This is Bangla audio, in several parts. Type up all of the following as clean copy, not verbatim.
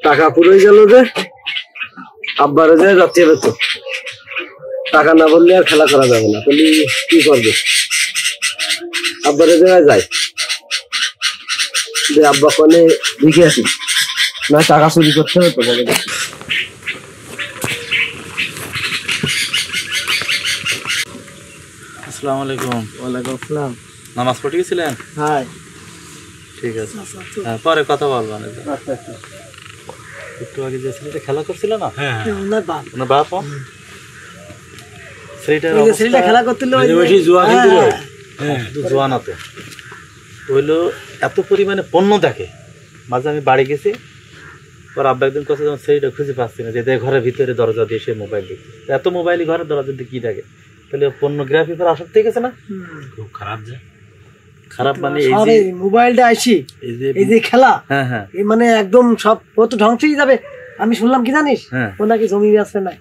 টাকা পুরোই গেল যে আব্বারে যায় যাচ্ছে তো টাকা না বললে আর খেলা করা যাবে না। তাহলে কি করবে? আব্বারে যায় যায় যে আব্বা কোনে দেখে আসি না টাকা চুরি করতে হবে তো বলে। আসসালামু আলাইকুম। ওয়ালাইকুম আসসালাম। নামাজ পড়ে গেছিলেন? হ্যাঁ ঠিক আছে, পরে কথা বলবেন। একটু আগে যে ছেলেটা খেলা করছিল না, ওনার বাপ ছেলেটা খেলা করছিল, জোয়ান হাতে হইলো এত পরিমাণে পণ্য দেখে। মাঝে আমি বাড়ি গেছি, ওর আব্বা একদিন কথা যখন ছেলেটা খুঁজে পাচ্ছি না, যে ঘরের ভিতরে দরজা দিয়ে সে মোবাইল দেখছে। এত মোবাইলই ঘরের দরজা দিয়ে কি দেখে? তাহলে পর্নোগ্রাফি পর আসক্তি গেছে না? খুব খারাপ। যে খারাপ মানে এই যে মোবাইলটা আইছি এই যে খেলা, হ্যাঁ হ্যাঁ, মানে একদম সব কত ধ্বংস হয়ে যাবে। আমি শুনলাম কি জানিস, ও নাকি জমি আছে না।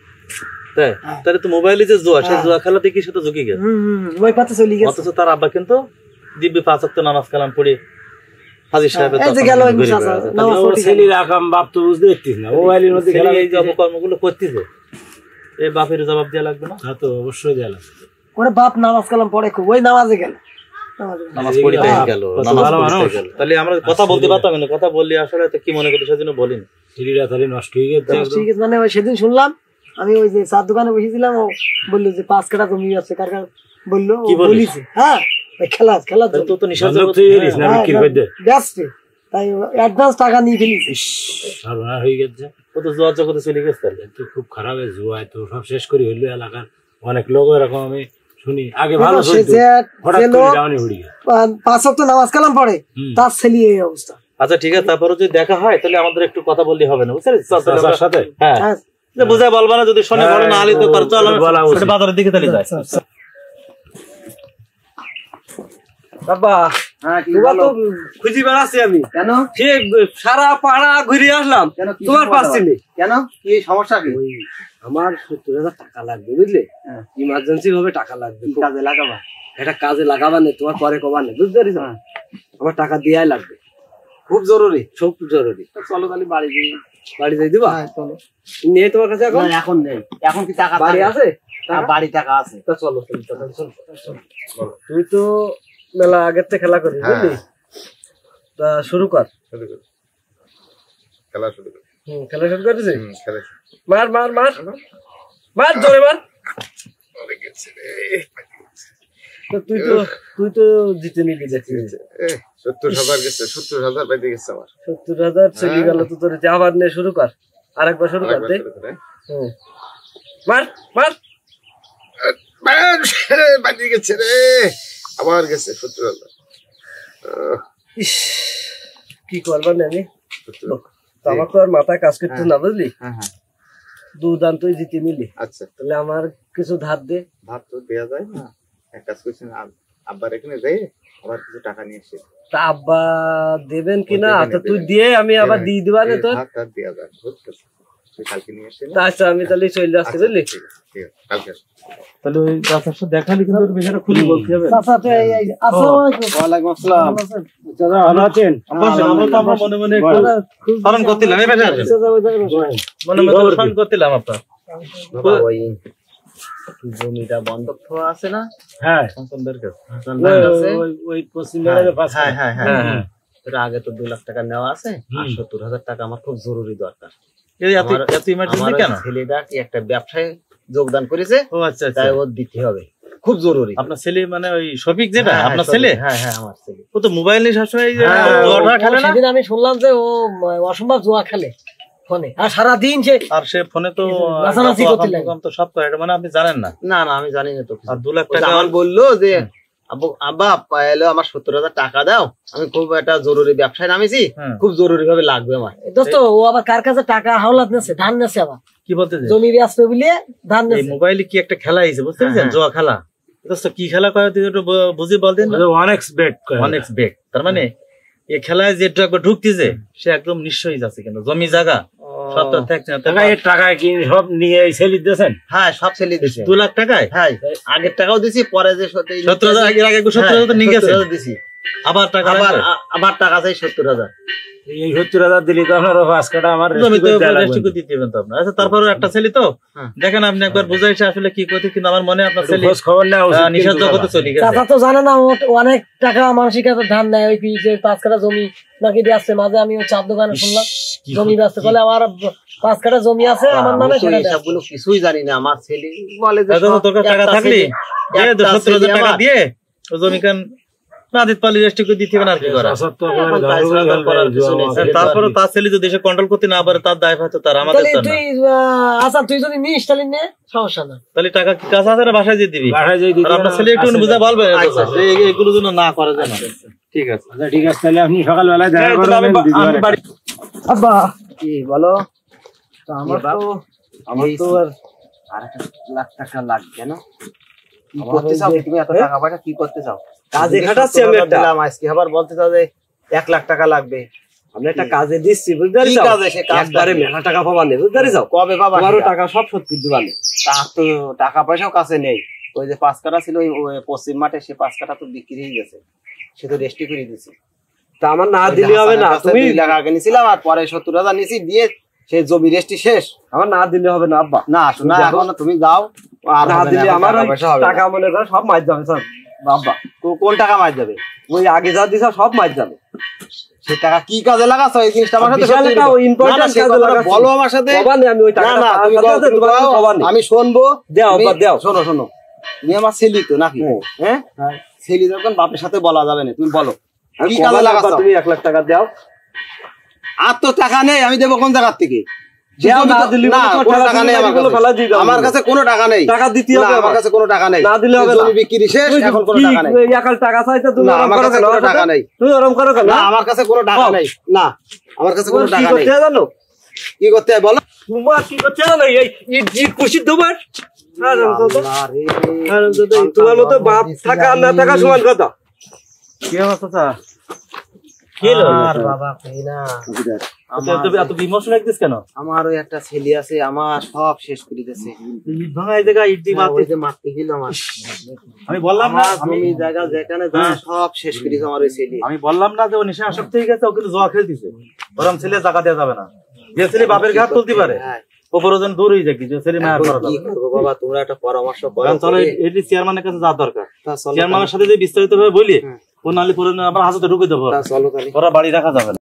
তাই তাহলে তো মোবাইলে যে জুয়া, সেই জুয়া খেলা দেখি সে তো ঝুঁকি গেছে, ওই পাতে চলে গেছে। অথচ তার আব্বা কিন্তু দিব্যি 5 ওয়াক্ত নামাজ কালাম পড়ে হাজির সাহেবের অপকর্মগুলো করতেছে। এই বাপের জবাব দেওয়া লাগবে না? তো অবশ্যই দেওয়া লাগবে। ওরে বাপ নামাজ কালাম পড়ে খুব, ওই নামাজে গেল, নামাজ পড়িতে গেল, নামাজ পড়িতে গেল। তাহলে আমরা কথা বলতে পারতাম না, কথা বললি আসলে তো কি মনে করতে সেজন্য বলিনি। সিঁড়িটা তাহলে নষ্ট হয়ে গেছে। মানে সেদিন শুনলাম আমি ওই যে চার দোকানে বসেছিলাম, ও বললো যে 5 কাঠা জমি আছে, কার কার বললো, বলিছে। হ্যাঁ খেলা খেলা তো নিশা ব্যস্ত, তাই অ্যাডভান্স টাকা নিয়ে ফেলিস হয়ে গেছে। ও তো জোয়ার জগতে চলে গেছে। তাহলে তো খুব খারাপ জুয়ায় তো সব শেষ করে হইলো এলাকার অনেক লোক। এরকম আমি শুনি আগে ভালো 5 ওয়াক্ত নামাজ কালাম পড়ে, তার ছেলে এই অবস্থা। আচ্ছা ঠিক আছে, তারপরে যদি দেখা হয় তাহলে আমাদের একটু কথা বললে হবে না, বুঝছেন? সাথে হ্যাঁ বুঝাই বলবা না, যদি শোনে বলো, না হলে তো চল বাজারের দিকে তাহলে যায়। বাবা খুঁজি বেড়াচ্ছি আমি, কেন সারা পাড়া ঘুরে আসলাম, তোমার পাচ্ছি কেন? কি সমস্যা? কি আমার 70,000 টাকা লাগবে, বুঝলে? ইমার্জেন্সি ভাবে টাকা লাগবে। কাজে লাগাবা? এটা কাজে লাগাবা না, তোমার পরে কবা না, বুঝতে পারিস? আমার টাকা দেওয়াই লাগবে, খুব জরুরি, খুব জরুরি। চলো তাহলে বাড়ি যাই। বাড়ি যাই দিবা? চলো। নেই তোমার কাছে এখন? এখন নেই। এখন কি টাকা বাড়ি আছে? বাড়ি টাকা আছে। তো চলো তুই তো মেলা আগের থেকে খেলা করিস, বুঝলি? তা শুরু কর। খেলা শুরু কর। খেলা শুরু করেছিস? মার মার মার মার, জোরে মার। তুই তো জিতে নিবি, দেখছিস? 70,000 গেছে, 70,000 পাইতে গেছে আমার। 70,000 চলে গেল তো তোর। আবার নে, শুরু কর, আরেকবার শুরু কর। মার মার বাড়ি গেছে রে, আবার গেছে 70,000। কি করবার আমি, আমার তো আর মাথায় কাজ করতে না, বুঝলি? দুদান তুই জিতে নিলি। আচ্ছা তাহলে আমার কিছু ধার দে। ধার তো দেওয়া যায় না, এক কাজ করছেন, আব্বার এখানে যাই আবার কিছু টাকা নিয়ে এসে। তা আব্বা দেবেন কিনা? তুই দিয়ে আমি আবার দিয়ে দিবা না তোর? দেওয়া যায়, কালকে নিয়ে এসে। আচ্ছা আমি তাহলে চলে আসছি, বুঝলি? কালকে তাহলে ওই চাচার সাথে দেখালি কিন্তু বিষয়টা খুলে বলতে হবে। চাচা তো এই আসসালামু আলাইকুম। ওয়ালাইকুম আসসালাম। চাচা ভালো আছেন? আমরা তো আমরা মনে মনে একটু স্মরণ করতেলাম, এই বেটা মনে মনে স্মরণ করতেলাম আপনার। ওই জমিটা বন্ধক হওয়া আছে না? হ্যাঁ হাসানদের কাছে। ওই পশ্চিম বাংলার পাশে। হ্যাঁ হ্যাঁ হ্যাঁ, এর আগে তো 2 লাখ টাকা নেওয়া আছে, আর 70,000 টাকা আমার খুব জরুরি দরকার। এত ইমার্জেন্সি কেন? ছেলেটা একটা ব্যবসায় যোগদান করেছে। ও আচ্ছা, তাই ওর দিতে হবে, খুব জরুরি। আপনার ছেলে মানে ওই শফিক যেটা আপনার ছেলে? হ্যাঁ হ্যাঁ আমার ছেলে। ও তো মোবাইল নিয়ে সবসময় জুয়া খেলে না? সেদিন আমি শুনলাম যে ও অসম্ভব জুয়া খেলে ফোনে, আর সারাদিন সে ফোনে তো তো সব করে। এটা মানে আপনি জানেন না? না না আমি জানি না তো। আর 2 লাখ টাকা আমার বললো যে আব্বা এলো আমার 70,000 টাকা দাও, আমি খুব একটা জরুরি ব্যবসায় নামেছি, খুব জরুরি ভাবে লাগবে আমার। দোস্ত ও আবার কার কাছে টাকা হাওলাত নেছে, ধান নেছে, আবার কি বলতে জমি ব্যস্ত বলে ধান নেছে। মোবাইলে কি একটা খেলা হয়েছে, বুঝতে পারছেন? জুয়া খেলা। দোস্ত কি খেলা করে তুই একটু বুঝি বল দিন। 1x bet, তার মানে এই খেলায় যে একবার ঢুকতেছে সে একদম নিশ্চয়ই যাচ্ছে, কিন্তু জমি জায়গা সব তো থাকছে না। টাকা কি সব নিয়ে ছেলে দিয়েছেন? হ্যাঁ সব ছেলে দিয়েছে। 2 লাখ টাকায়? হ্যাঁ আগের টাকাও দিছি, পরে যে 70,000 আগের 70,000 নিয়ে গেছে, দিছি। আবার টাকা আবার টাকা চাই 70,000। এই 70,000 দিলি তো আপনার 5 কাটা আমার জমিতে রেজিস্ট্রি করে দিতে দিবেন তো আপনার। আচ্ছা তারপরে একটা ছেলে তো দেখেন আপনি একবার বুঝাইছে আসলে কি কথা, কিন্তু আমার মনে হয় আপনার ছেলে খোঁজ খবর নেওয়া উচিত নিশার কিন্তু জগতে চলে গেছে। চাচা তো জানে না ও অনেক টাকা মানসিক কাছে ধান নেয় ওই যে 5 কাঠা জমি নাকি দিচ্ছে। মাঝে আমি ওই চাপ দোকানে শুনলাম জমি বেচতে, বলে আমার 5 কাঠা জমি আছে আমার নামে, সেটা দেয়। এসবগুলো কিছুই জানি না। আমার ছেলে বলে যে দাদা তোর কাছে টাকা থাকলে 70,000 টাকা দিয়ে ও জমিখান নাদিত পালি রেজিস্ট্রি করে দিতে হবে আর কি করা। তারপরে তার ছেলে যদি এসে কন্ট্রোল করতে না পারে তার দায় হয়তো তার, আমাদের তাহলে তো না। তুই আচ্ছা তুই যদি নিস তাহলে নে, সমস্যা না। তাহলে টাকা কি কাছে আছে না বাসায় দিয়ে দিবি? বাসায় যেয়ে দিতে আর আপনার ছেলে একটু বুঝা বলবে এগুলো যেন না করে যেন। ঠিক আছে আচ্ছা ঠিক আছে, তাহলে আপনি সকালবেলায় দেখা হ্যাঁ, তাহলে করবেন আমি দিদিবারে। বাড়ি আব্বা কি বলো? আমার তো আর 1 লাখ টাকা লাগবে কেন? কি করতে চাও তুমি? এত টাকা পয়সা কি করতে চাও? কাজে খাটাচ্ছি আমি একটা। দিলাম আজকে, আবার বলতে চাও যে 1 লাখ টাকা লাগবে। আমি একটা কাজে দিচ্ছি, বুঝতে কি পারছো? কাজে? সে কাজ একবারে মেলা টাকা পাবা নেই, বুঝতে পারছো? কবে পাবা? তোমারও টাকা সব সত্যি দিবানে। তার তো টাকা পয়সাও কাছে নেই। ওই যে 5 কাঠা ছিল ওই পশ্চিম মাঠে, সে 5 কাঠা তো বিক্রি হয়ে গেছে, সে তো রেস্টি করে দিছে। তা আমার না দিলে হবে না, তুমি 2 লাখ আগে নিছিলাম আর পরে 70,000 নিছি, দিয়ে সেই জমি রেস্টি শেষ। আমার না দিলে হবে না আব্বা। না শোনা, এখন তুমি যাও, আর না হবে না, দিলে এখন আমার টাকা ওই পয়সা হবে না। টাকা মনে করো সব মার যাবে সব আব্বা। কোন টাকা মার যাবে? ওই আগে যা দিছ সব মার যাবে। সে টাকা কি কাজে লাগাছো? এই জিনিসটা আমার সাথে বিশাল সত্যি একটা বলো। important না, না, সে কাজে কথাটা লাগাচ্ছি। বলো আমার সাথে। কবা নেই আমি ওই না, টাকাটা না, তার তুমি সাথে বলো, সাথে তুমি তোমাকে বলো, কবা নেই। আমি শুনবো। দেও তুমি- আব্বা, দেও। শোনো শোনো, তুমি আমার ছেলে তো নাকি? হ্যাঁ। হ্যাঁ, ছেলে যখন বাপের সাথে বলা যাবে না, তুমি বলো আমি কি কবা কাজে নেই লাগাচ্ছো? আব্বা, তুমি 1 লাখ টাকা দাও। আর তো টাকা নেই, আমি দেবো কোন জায়গা থেকে? দেও, না দিলে না, তোমার কোনো টাকা টাকা দিলে নেই আমার বাড়িগুলো কাছে। ফেলা দিয়ে দাও। আমার কাছে কোনো টাকা নেই। টাকা দিতে না, হবে আমার আবার। কাছে কোনো টাকা নেই। না দিলে হবে না। জমি বিক্রি শেষ, তুই এখন কোনো কি টাকা নেই। ওই একাল টাকা চাইতে তুমি না, ওরম আমার করো কাছে কেন? কোনো টাকা নেই। তুমি ওরম করো কেন? না, আমার কাছে কোনো টাকা নেই। না, আমার কাছে কোনো তোমার কি টাকা নেই। করতে হয় জানো? কি করতে হয় বলো? তোমার কি করতে হয় জানো? এই ইট খুশি তোমার। আল্লাহ রে। তোমার মতো বাপ থাকা আর না থাকা সমান কথা। কি অবস্থা চাচা? কি হলো? আর বাবা কই না। এত ইমোশন লাগতেছ কেন? আমার ওই একটা ছেলে আছে, আমার সব শেষ করে দিয়েছে। ইট ভাঙা এই জায়গা ইট দিয়ে মারতে। ওই যে মারতে গেল আমার। আমি বললাম না, আমার জমি জায়গা যেখানে যা সব শেষ করে দিয়েছে আমার ওই ছেলে। আমি বললাম না যে ও নেশা আসক্ত হয়ে গেছে, ও কিন্তু জোয়া খেলতেছে। ওরম ছেলে জায়গা দেওয়া যাবে না। যে ছেলে বাপের ঘাট তুলতে পারে হ্যাঁ। ও বড়জন দূর হয়ে যায়, যে ছেলে মায়ের এখন করা কি যাবে। করবো বাবা, তোমরা একটা পরামর্শ করো। কারণ চলো এটি চেয়ারম্যানের কাছে যাওয়া দরকার। তা চলো চেয়ারম্যানের সাথে যে বিস্তারিত ভাবে বলি, ও নালি করে আবার হাজতে ঢুকে দেবো, তা চলো তাহলে। ওরা বাড়ি রাখা যাবে না।